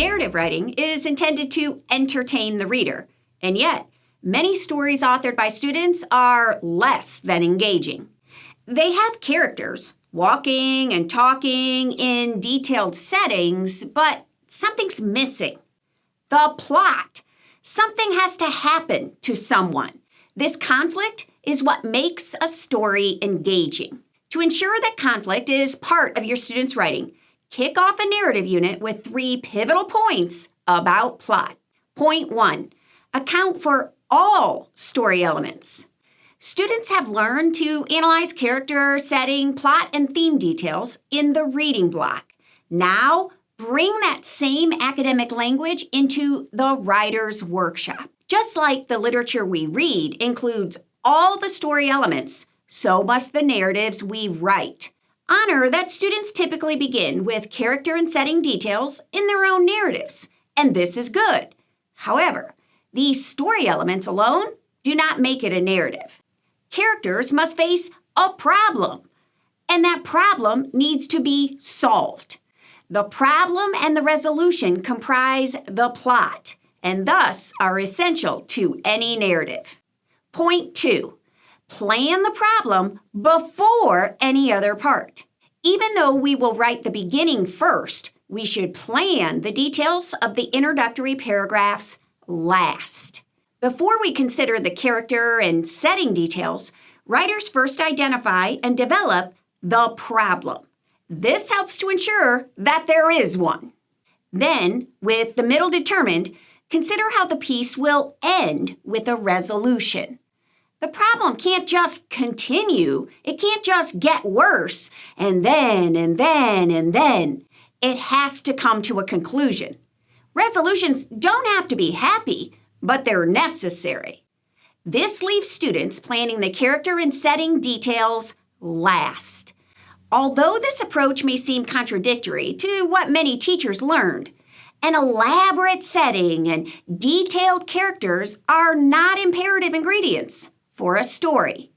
Narrative writing is intended to entertain the reader, and yet, many stories authored by students are less than engaging. They have characters, walking and talking in detailed settings, but something's missing. The plot. Something has to happen to someone. This conflict is what makes a story engaging. To ensure that conflict is part of your students' writing, kick off a narrative unit with 3 pivotal points about plot. Point 1, account for all story elements. Students have learned to analyze character, setting, plot, and theme details in the reading block. Now, bring that same academic language into the writer's workshop. Just like the literature we read includes all the story elements, so must the narratives we write. Honor that students typically begin with character and setting details in their own narratives, and this is good. However, these story elements alone do not make it a narrative. Characters must face a problem, and that problem needs to be solved. The problem and the resolution comprise the plot, and thus are essential to any narrative. Point 2, plan the problem before any other part. Even though we will write the beginning first, we should plan the details of the introductory paragraphs last. Before we consider the character and setting details, writers first identify and develop the problem. This helps to ensure that there is one. Then, with the middle determined, consider how the piece will end with a resolution. The problem can't just continue. It can't just get worse, and then. It has to come to a conclusion. Resolutions don't have to be happy, but they're necessary. This leaves students planning the character and setting details last. Although this approach may seem contradictory to what many teachers learned, an elaborate setting and detailed characters are not imperative ingredients for a story.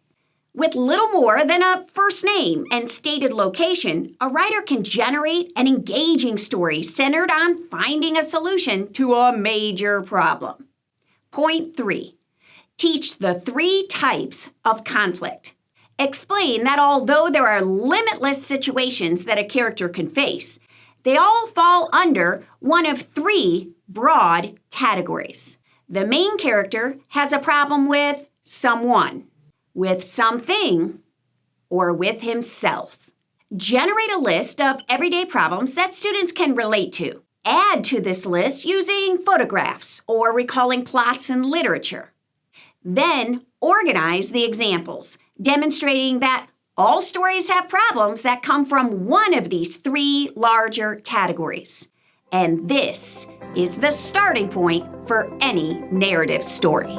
With little more than a first name and stated location, a writer can generate an engaging story centered on finding a solution to a major problem. Point 3, teach the 3 types of conflict. Explain that although there are limitless situations that a character can face, they all fall under one of 3 broad categories. The main character has a problem with someone, with something, or with himself. Generate a list of everyday problems that students can relate to. Add to this list using photographs or recalling plots in literature. Then organize the examples, demonstrating that all stories have problems that come from one of these 3 larger categories. And this is the starting point for any narrative story.